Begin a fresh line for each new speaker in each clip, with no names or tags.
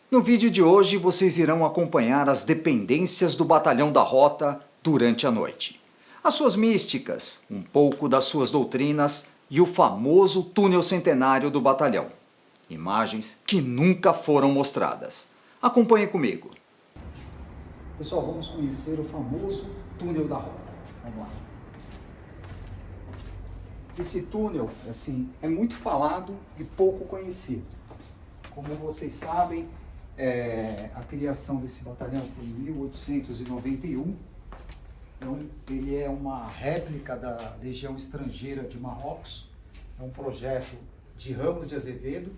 No vídeo de hoje vocês irão acompanhar as dependências do Batalhão da Rota durante a noite. As suas místicas, um pouco das suas doutrinas e o famoso túnel centenário do batalhão. Imagens que nunca foram mostradas. Acompanhe comigo. Pessoal, vamos conhecer o famoso túnel da Rota. Vamos lá. Esse túnel, assim, é muito falado e pouco conhecido. Como vocês sabem, a criação desse batalhão foi em 1891. Então, ele é uma réplica da Legião Estrangeira de Marrocos. É um projeto de Ramos de Azevedo.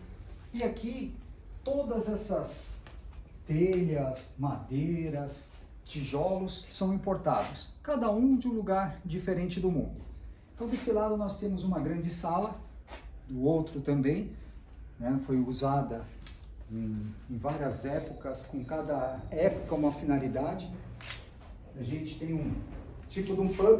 E aqui, todas essas telhas, madeiras, tijolos são importados. Cada um de um lugar diferente do mundo. Então, desse lado nós temos uma grande sala, do outro também, né, foi usada em várias épocas, com cada época uma finalidade. A gente tem um tipo de um pub,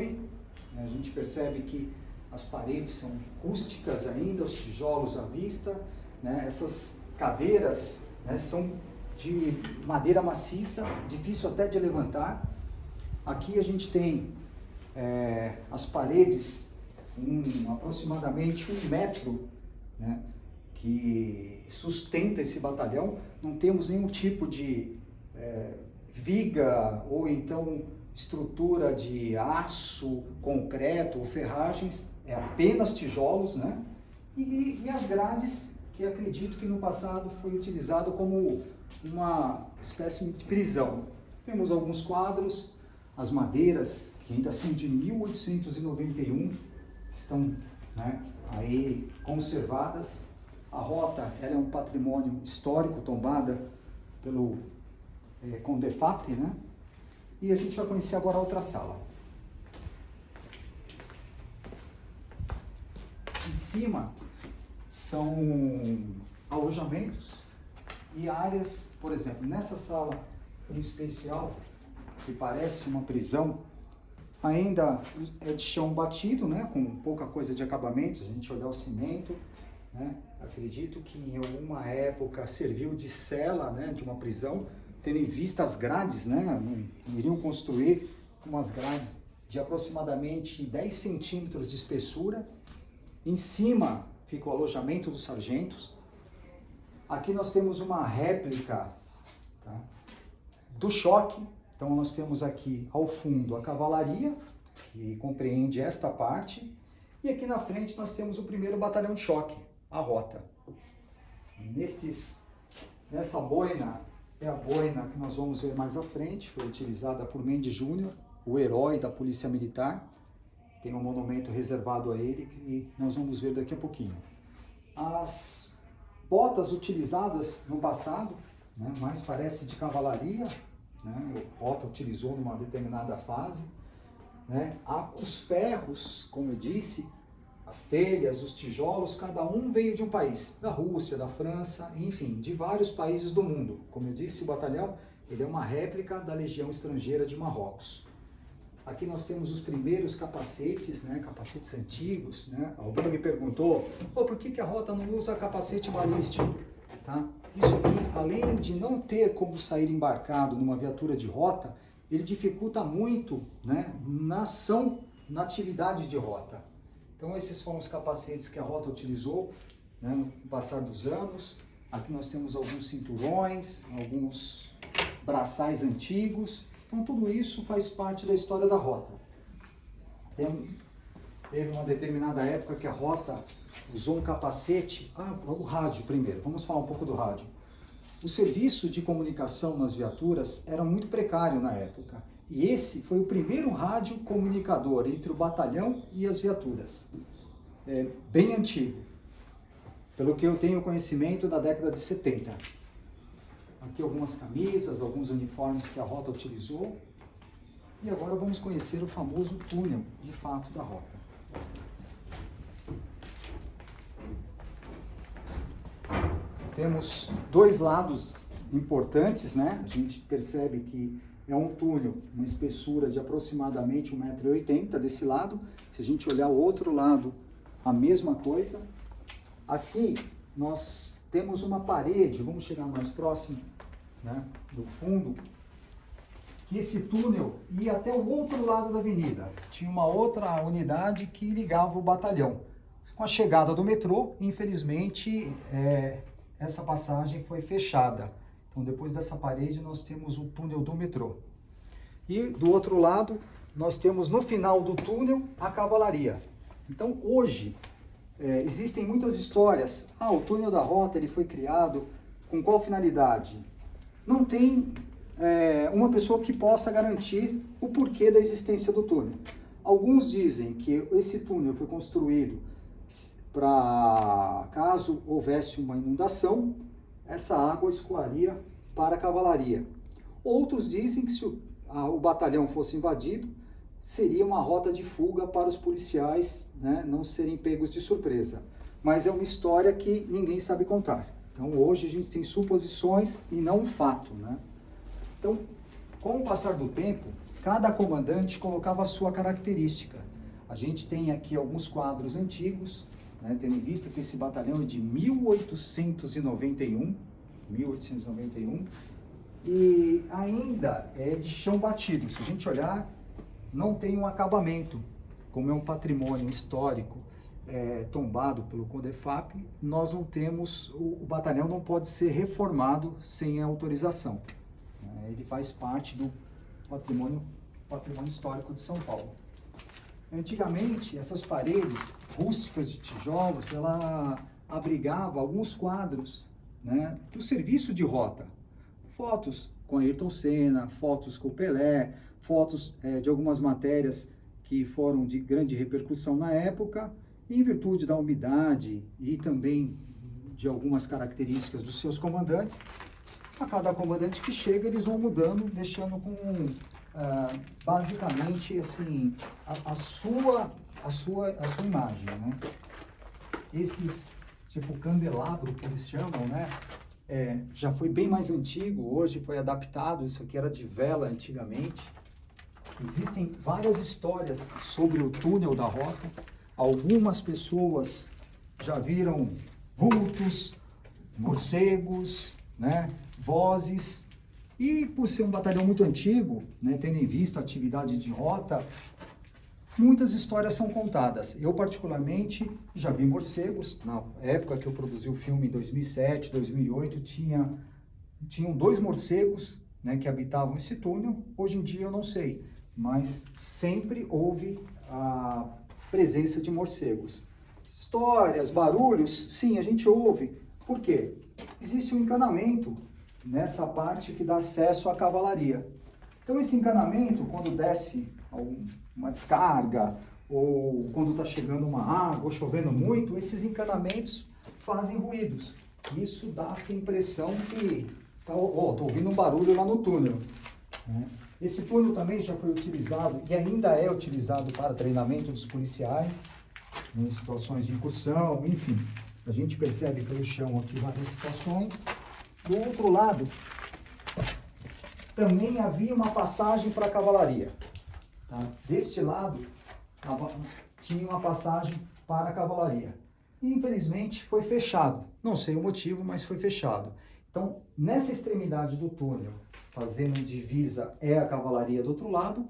né, a gente percebe que as paredes são rústicas ainda, os tijolos à vista, né, essas cadeiras, né, são de madeira maciça, difícil até de levantar. Aqui a gente tem as paredes aproximadamente 1 metro, né, que sustenta esse batalhão. Não temos nenhum tipo de viga ou então estrutura de aço, concreto ou ferragens, é apenas tijolos, né? E as grades, que acredito que no passado foi utilizado como uma espécie de prisão. Temos alguns quadros, as madeiras, que ainda são de 1891, estão, né, aí conservadas. A rota, ela é um patrimônio histórico tombada pelo CONDEFAP, né? E a gente vai conhecer agora a outra sala. Em cima são alojamentos e áreas, por exemplo, nessa sala em especial, que parece uma prisão, ainda é de chão batido, né, com pouca coisa de acabamento. Se a gente olhar o cimento, né, acredito que em alguma época serviu de cela, né, de uma prisão, tendo em vista as grades, né, não iriam construir umas grades de aproximadamente 10 centímetros de espessura. Em cima fica o alojamento dos sargentos. Aqui nós temos uma réplica, tá, do choque. Então nós temos aqui ao fundo a cavalaria, que compreende esta parte, e aqui na frente nós temos o primeiro batalhão de choque, a rota. Nessa boina, é a boina que nós vamos ver mais à frente, foi utilizada por Mendes Júnior, o herói da Polícia Militar. Tem um monumento reservado a ele que nós vamos ver daqui a pouquinho. As botas utilizadas no passado, né, mais parece de cavalaria, né, a rota utilizou numa determinada fase, né, os ferros, como eu disse, as telhas, os tijolos, cada um veio de um país, da Rússia, da França, enfim, de vários países do mundo. Como eu disse, o batalhão, ele é uma réplica da Legião Estrangeira de Marrocos. Aqui nós temos os primeiros capacetes, né, capacetes antigos, né? Alguém me perguntou, por que a rota não usa capacete balístico? Tá? Isso aqui, além de não ter como sair embarcado numa viatura de rota, ele dificulta muito, né, na ação, na atividade de rota. Então esses foram os capacetes que a rota utilizou, né, no passar dos anos. Aqui nós temos alguns cinturões, alguns braçais antigos. Então tudo isso faz parte da história da rota. Teve uma determinada época que a rota usou um capacete. O rádio primeiro, vamos falar um pouco do rádio. O serviço de comunicação nas viaturas era muito precário na época. E esse foi o primeiro rádio comunicador entre o batalhão e as viaturas. Bem antigo. Pelo que eu tenho conhecimento, da década de 70. Aqui algumas camisas, alguns uniformes que a rota utilizou. E agora vamos conhecer o famoso túnel, de fato, da rota. Temos dois lados importantes, né? A gente percebe que é um túnel, uma espessura de aproximadamente 1,80 m desse lado. Se a gente olhar o outro lado, a mesma coisa. Aqui nós temos uma parede, vamos chegar mais próximo, né, do fundo, que esse túnel ia até o outro lado da avenida. Tinha uma outra unidade que ligava o batalhão. Com a chegada do metrô, infelizmente, essa passagem foi fechada. Então, depois dessa parede, nós temos o túnel do metrô. E do outro lado, nós temos no final do túnel a cavalaria. Então, hoje, existem muitas histórias. O túnel da Rota ele foi criado com qual finalidade? Não tem uma pessoa que possa garantir o porquê da existência do túnel. Alguns dizem que esse túnel foi construído para, caso houvesse uma inundação, essa água escoaria para a cavalaria. Outros dizem que se o batalhão fosse invadido, seria uma rota de fuga para os policiais, né, não serem pegos de surpresa. Mas é uma história que ninguém sabe contar. Então hoje a gente tem suposições e não um fato, né? Então, com o passar do tempo, cada comandante colocava a sua característica. A gente tem aqui alguns quadros antigos, né, tendo em vista que esse batalhão é de 1891, e ainda é de chão batido. Se a gente olhar, não tem um acabamento, como é um patrimônio histórico tombado pelo CONDEFAP, nós não temos, o batalhão não pode ser reformado sem a autorização. Ele faz parte do patrimônio histórico de São Paulo. Antigamente, essas paredes rústicas de tijolos, ela abrigava alguns quadros, né, do serviço de rota. Fotos com Ayrton Senna, fotos com Pelé, fotos de algumas matérias que foram de grande repercussão na época, e em virtude da umidade e também de algumas características dos seus comandantes, a cada comandante que chega, eles vão mudando, deixando com, basicamente, assim, a sua imagem, né? Esses, tipo, candelabro, que eles chamam, né? Já foi bem mais antigo, hoje foi adaptado, isso aqui era de vela antigamente. Existem várias histórias sobre o túnel da Rota. Algumas pessoas já viram vultos, morcegos, né, vozes, e por ser um batalhão muito antigo, né, tendo em vista a atividade de rota, muitas histórias são contadas. Eu, particularmente, já vi morcegos. Na época que eu produzi o filme, em 2007, 2008, tinham 2 morcegos, né, que habitavam esse túnel. Hoje em dia eu não sei, mas sempre houve a presença de morcegos. Histórias, barulhos, sim, a gente ouve. Por quê? Existe um encanamento nessa parte que dá acesso à cavalaria. Então esse encanamento, quando desce uma descarga, ou quando está chegando uma água, ou chovendo muito, esses encanamentos fazem ruídos. Isso dá essa impressão que estou ouvindo um barulho lá no túnel, né? Esse túnel também já foi utilizado e ainda é utilizado para treinamento dos policiais, em situações de incursão, enfim. A gente percebe pelo chão aqui várias situações. Do outro lado, também havia uma passagem para a cavalaria. Tá? Deste lado, tinha uma passagem para a cavalaria. E, infelizmente, foi fechado. Não sei o motivo, mas foi fechado. Então, nessa extremidade do túnel, fazendo divisa, é a cavalaria do outro lado,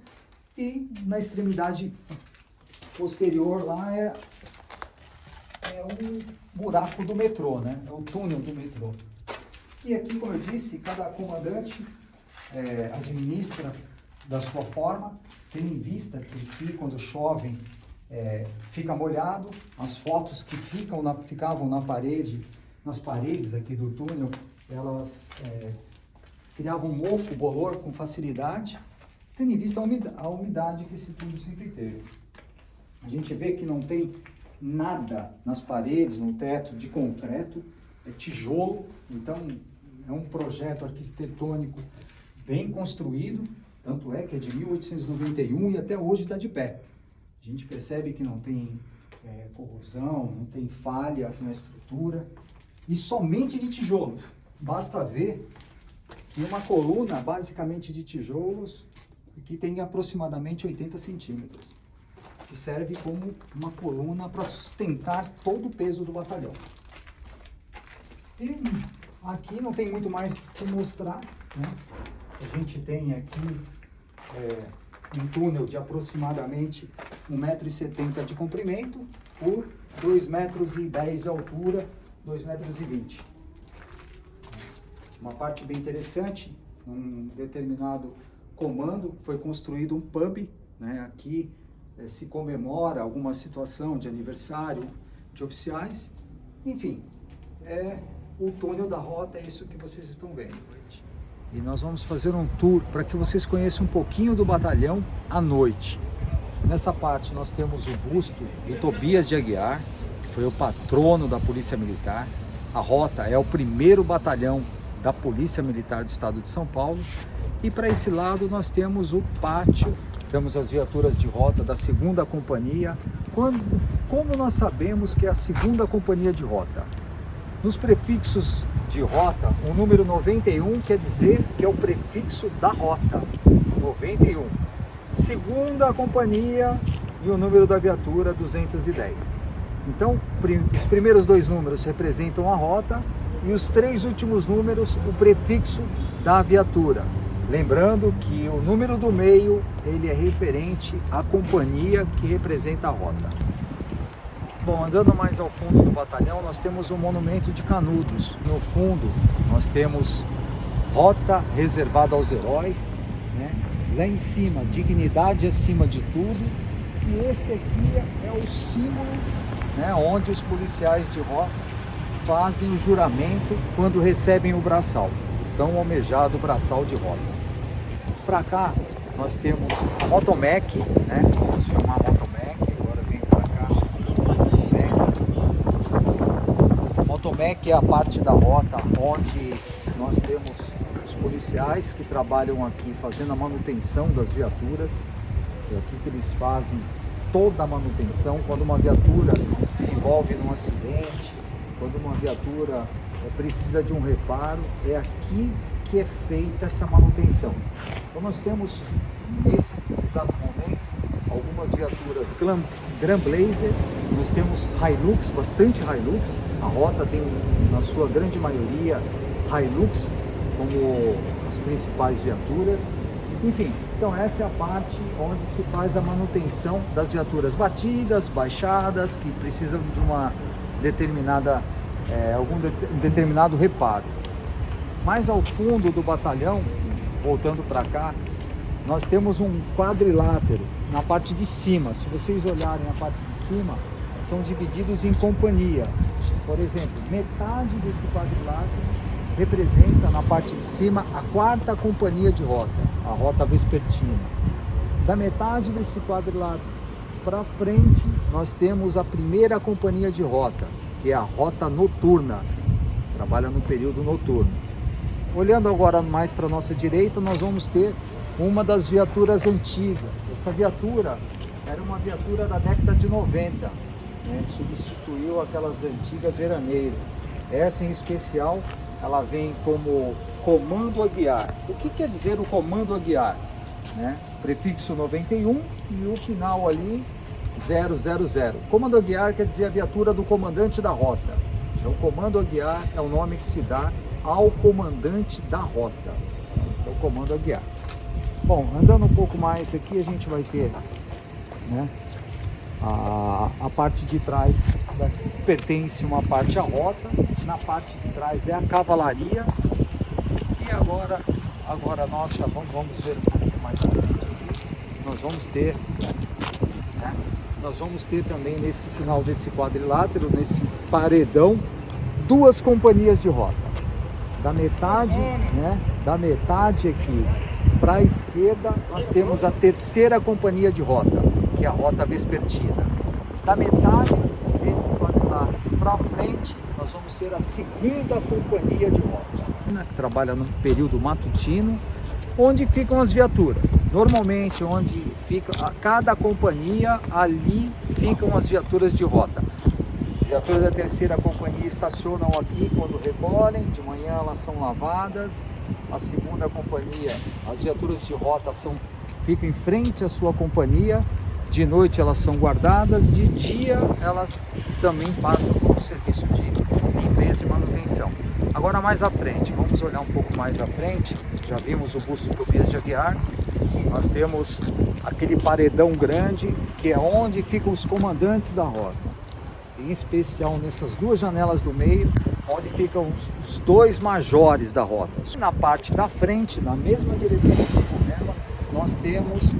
e na extremidade posterior lá é um buraco do metrô, né? É o túnel do metrô. E aqui, como eu disse, cada comandante administra da sua forma, tendo em vista que aqui, quando chove, fica molhado. As fotos que ficavam na parede, nas paredes aqui do túnel, elas criavam mofo, bolor com facilidade, tendo em vista a umidade que esse túnel sempre teve. A gente vê que não tem nada nas paredes, no teto de concreto, é tijolo, então é um projeto arquitetônico bem construído, tanto é que é de 1891 e até hoje está de pé. A gente percebe que não tem corrosão, não tem falhas na estrutura, e somente de tijolos. Basta ver que uma coluna, basicamente de tijolos, que tem aproximadamente 80 centímetros, que serve como uma coluna para sustentar todo o peso do batalhão. E aqui não tem muito mais que mostrar, né? A gente tem aqui um túnel de aproximadamente 1,70 m de comprimento por 2,10 m de altura, 2,20 m. Uma parte bem interessante, num determinado comando foi construído um pub, né? Aqui se comemora alguma situação de aniversário de oficiais, enfim, o túnel da rota é isso que vocês estão vendo. E nós vamos fazer um tour para que vocês conheçam um pouquinho do batalhão à noite. Nessa parte nós temos o busto do Tobias de Aguiar, que foi o patrono da Polícia Militar. A rota é o primeiro batalhão da Polícia Militar do Estado de São Paulo. E para esse lado nós temos o pátio, temos as viaturas de rota da 2ª Companhia. Como nós sabemos que é a 2ª Companhia de Rota? Nos prefixos de rota, o número 91 quer dizer que é o prefixo da rota, 91. 2ª Companhia e o número da viatura 210. Então, os primeiros 2 números representam a rota e os 3 últimos números o prefixo da viatura. Lembrando que o número do meio ele é referente à companhia que representa a rota. Bom, andando mais ao fundo do batalhão, nós temos o Monumento de Canudos. No fundo, nós temos Rota Reservada aos Heróis, né? Lá em cima, dignidade acima de tudo. E esse aqui é o símbolo, né, onde os policiais de rota fazem o juramento quando recebem o braçal, tão almejado braçal de rota. Para cá, nós temos a Motomec, né? Vamos filmar a Motomec, agora vem para cá. Motomec é a parte da rota onde nós temos os policiais que trabalham aqui fazendo a manutenção das viaturas. É aqui que eles fazem toda a manutenção. Quando uma viatura se envolve num acidente, quando uma viatura precisa de um reparo, é aqui que é feita essa manutenção. Então nós temos nesse exato momento algumas viaturas Grand Blazer, nós temos Hilux, bastante Hilux. A rota tem na sua grande maioria Hilux como as principais viaturas. Enfim, então essa é a parte onde se faz a manutenção das viaturas batidas, baixadas, que precisam de uma determinada, um determinado reparo. Mais ao fundo do batalhão, voltando para cá, nós temos um quadrilátero na parte de cima. Se vocês olharem a parte de cima, são divididos em companhia. Por exemplo, metade desse quadrilátero representa na parte de cima a 4ª Companhia de Rota, a Rota Vespertina. Da metade desse quadrilátero para frente, nós temos a 1ª Companhia de Rota, que é a Rota Noturna, trabalha no período noturno. Olhando agora mais para a nossa direita, nós vamos ter uma das viaturas antigas. Essa viatura era uma viatura da década de 90, né? Substituiu aquelas antigas veraneiras. Essa em especial, ela vem como Comando Aguiar. O que quer dizer o Comando Aguiar? Né? Prefixo 91 e o final ali 000. Comando Aguiar quer dizer a viatura do comandante da rota. Então, Comando Aguiar é o nome que se dá ao comandante da rota. É o Comando Aguiar. Bom, andando um pouco mais aqui, a gente vai ter, né, a parte de trás pertence uma parte à rota, na parte de trás é a cavalaria. E agora nossa, vamos ver um pouco mais à frente aqui, nós vamos ter também nesse final desse quadrilátero, nesse paredão, 2 companhias de rota. Da metade aqui para a esquerda, nós temos a 3ª Companhia de Rota, que é a Rota Vespertina. Da metade desse quadrilátero para frente, nós vamos ter a 2ª Companhia de Rota, que trabalha no período matutino, onde ficam as viaturas. Normalmente, onde fica cada companhia, ali ficam as viaturas de rota. As viaturas da 3ª Companhia estacionam aqui quando recolhem, de manhã elas são lavadas. A 2ª Companhia, as viaturas de rota ficam em frente à sua companhia, De noite elas são guardadas, de dia elas também passam por um serviço de limpeza e manutenção. Agora mais à frente, vamos olhar um pouco mais à frente. Já vimos o busto do Tobias de Aguiar. Nós temos aquele paredão grande que é onde ficam os comandantes da rota, em especial nessas duas janelas do meio, onde ficam os dois majores da rota. Na parte da frente, na mesma direção do cinema, nós temos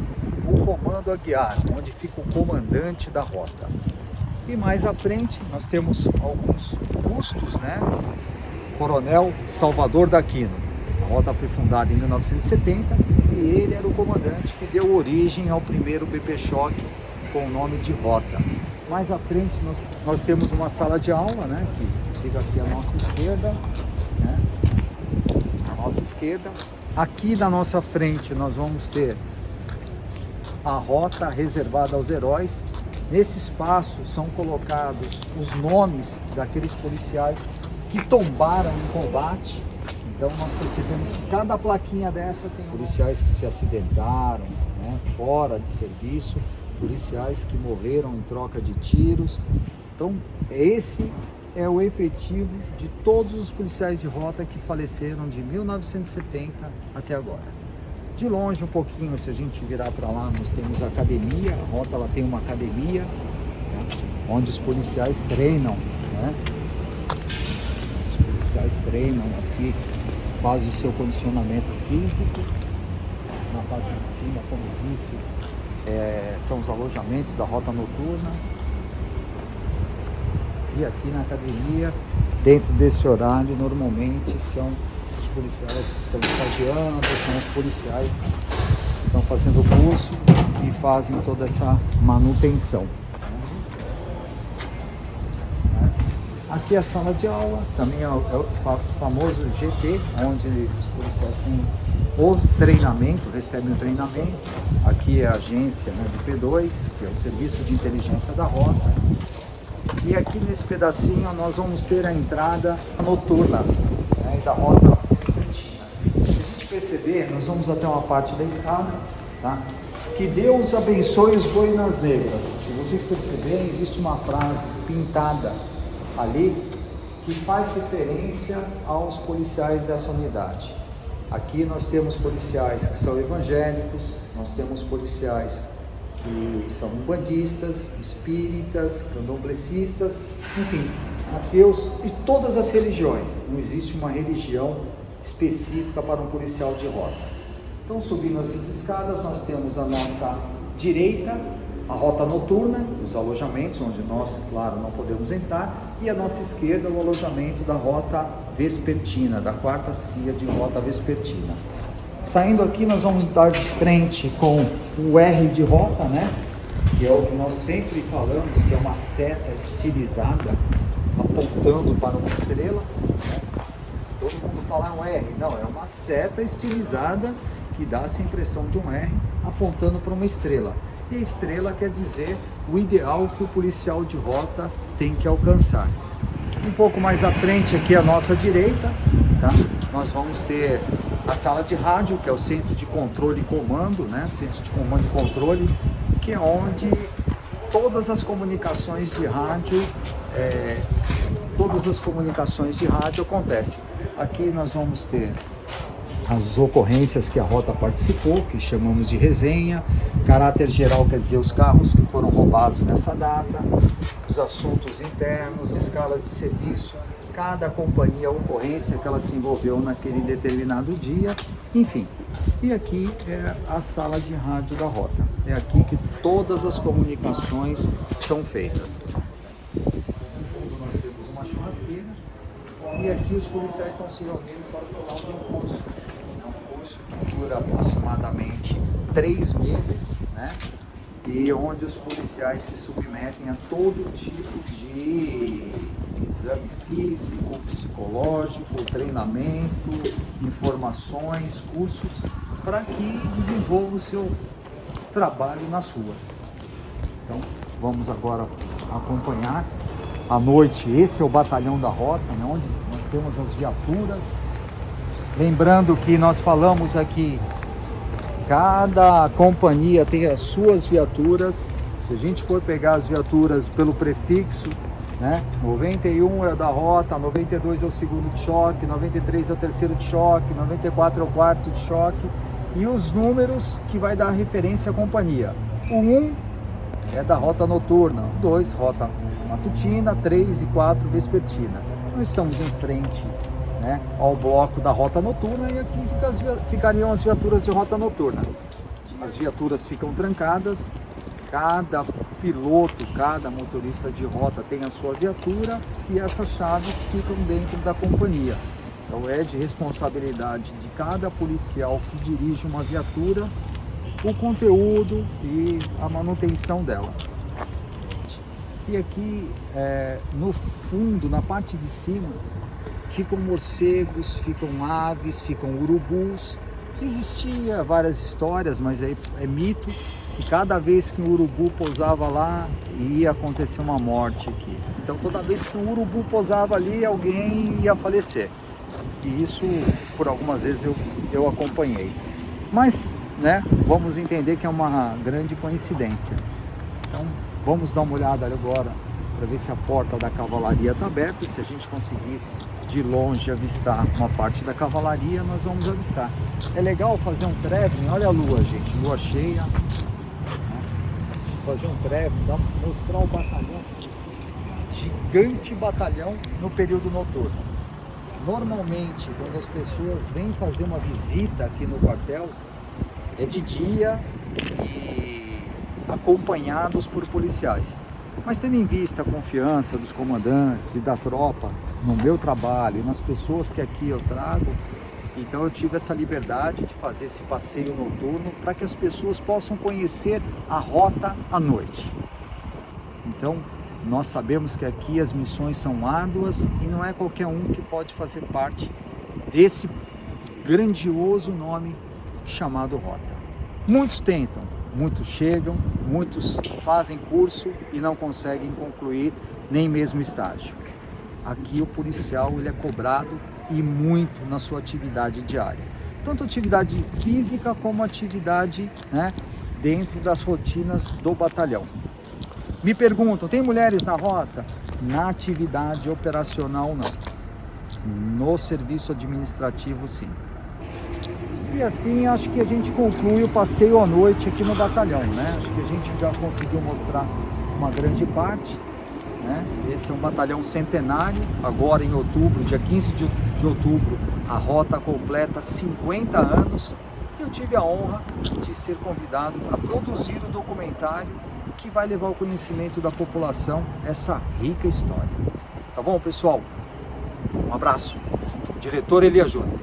o comando Aguiar, onde fica o comandante da rota. E mais à frente nós temos alguns bustos, né? Coronel Salvador d'Aquino. A rota foi fundada em 1970 e ele era o comandante que deu origem ao primeiro BP Choque com o nome de rota. Mais à frente nós temos uma sala de aula, né? Que fica aqui à nossa esquerda, né? À nossa esquerda. Aqui na nossa frente nós vamos ter a rota reservada aos heróis. Nesse espaço são colocados os nomes daqueles policiais que tombaram em combate. Então nós percebemos que cada plaquinha dessa tem policiais que se acidentaram, né, fora de serviço, policiais que morreram em troca de tiros. Então esse é o efetivo de todos os policiais de rota que faleceram de 1970 até agora. De longe um pouquinho, se a gente virar para lá, nós temos a academia. A rota ela tem uma academia, né, onde os policiais treinam, né? Os policiais treinam aqui, fazem o seu condicionamento físico. Na parte de cima, como disse, são os alojamentos da rota noturna. E aqui na academia, dentro desse horário, normalmente são os policiais que estão estagiando, são os policiais que estão fazendo o curso e fazem toda essa manutenção. Aqui é a sala de aula, também é o famoso GT, onde os policiais têm o treinamento, recebem o treinamento. Aqui é a agência, né, de P2, que é o Serviço de Inteligência da Rota. E aqui nesse pedacinho nós vamos ter a entrada noturna, né, da rota vespertina. Se a gente perceber, nós vamos até uma parte da escada, tá? Que Deus abençoe os boinas negras. Se vocês perceberem, existe uma frase pintada ali que faz referência aos policiais dessa unidade. Aqui nós temos policiais que são evangélicos, nós temos policiais que são umbandistas, espíritas, candomblecistas, enfim, ateus e todas as religiões. Não existe uma religião específica para um policial de rota. Então, subindo essas escadas, nós temos à nossa direita a rota noturna, os alojamentos, onde nós, claro, não podemos entrar, e à nossa esquerda o alojamento da rota vespertina, da quarta CIA de rota vespertina. Saindo aqui, nós vamos dar de frente com o R de rota, né? Que é o que nós sempre falamos, que é uma seta estilizada apontando para uma estrela, né? Todo mundo fala um R, não, é uma seta estilizada que dá essa impressão de um R apontando para uma estrela. E a estrela quer dizer o ideal que o policial de rota tem que alcançar. Um pouco mais à frente, aqui à nossa direita, tá? Nós vamos ter a sala de rádio, que é o centro de controle e comando, né? Centro de comando e controle, que é onde todas as comunicações de rádio, acontecem. Aqui nós vamos ter as ocorrências que a rota participou, que chamamos de resenha. Caráter geral quer dizer os carros que foram roubados nessa data, os assuntos internos, escalas de serviço, cada companhia, a ocorrência que ela se envolveu naquele determinado dia, enfim. E aqui é a sala de rádio da rota. É aqui que todas as comunicações são feitas. No fundo nós temos uma churrasqueira e aqui os policiais estão se reunindo para o final de um curso. Que dura aproximadamente 3 meses, né? E onde os policiais se submetem a todo tipo de exame físico, psicológico, treinamento, informações, cursos, para que desenvolvam o seu trabalho nas ruas. Então, vamos agora acompanhar à noite. Esse é o batalhão da rota, né, onde nós temos as viaturas. Lembrando que nós falamos aqui, cada companhia tem as suas viaturas Se a gente for pegar as viaturas pelo prefixo, né? 91 é o da rota, 92 é o segundo de choque, 93 é o terceiro de choque, 94 é o quarto de choque, e os números que vai dar referência à companhia. O 1 é da rota noturna, 2 rota matutina, 3 e 4 vespertina. Então estamos em frente, né, ao bloco da rota noturna, e aqui ficariam as viaturas de rota noturna. As viaturas ficam trancadas, cada piloto, cada motorista de rota tem a sua viatura, e essas chaves ficam dentro da companhia. Então é de responsabilidade de cada policial que dirige uma viatura o conteúdo e a manutenção dela. E aqui no fundo, na parte de cima, ficam morcegos, ficam aves, ficam urubus. Existia várias histórias, mas é mito, que cada vez que um urubu pousava lá, ia acontecer uma morte aqui. Então toda vez que um urubu pousava ali, alguém ia falecer. E isso, por algumas vezes, eu acompanhei. Mas, né, vamos entender que é uma grande coincidência. Então vamos dar uma olhada agora para ver se a porta da cavalaria está aberta, e se a gente conseguir de longe avistar uma parte da cavalaria, nós vamos avistar. É legal fazer um traveling, olha a lua, gente, lua cheia, né? Fazer um traveling, mostrar o batalhão, esse gigante batalhão no período noturno. Normalmente, quando as pessoas vêm fazer uma visita aqui no quartel, é de dia e acompanhados por policiais. Mas tendo em vista a confiança dos comandantes e da tropa no meu trabalho e nas pessoas que aqui eu trago, então eu tive essa liberdade de fazer esse passeio noturno para que as pessoas possam conhecer a rota à noite. Então nós sabemos que aqui as missões são árduas e não é qualquer um que pode fazer parte desse grandioso nome chamado rota. Muitos tentam, muitos chegam, muitos fazem curso e não conseguem concluir nem mesmo estágio. Aqui o policial ele é cobrado e muito na sua atividade diária. Tanto atividade física como atividade, né, dentro das rotinas do batalhão. Me perguntam, tem mulheres na rota? Na atividade operacional não. No serviço administrativo sim. E assim acho que a gente conclui o passeio à noite aqui no batalhão, né? Acho que a gente já conseguiu mostrar uma grande parte, né? Esse é um batalhão centenário, agora em outubro, dia 15 de outubro, a rota completa 50 anos. Eu tive a honra de ser convidado para produzir o documentário que vai levar ao conhecimento da população essa rica história. Tá bom, pessoal? Um abraço. Diretor Elias Júnior.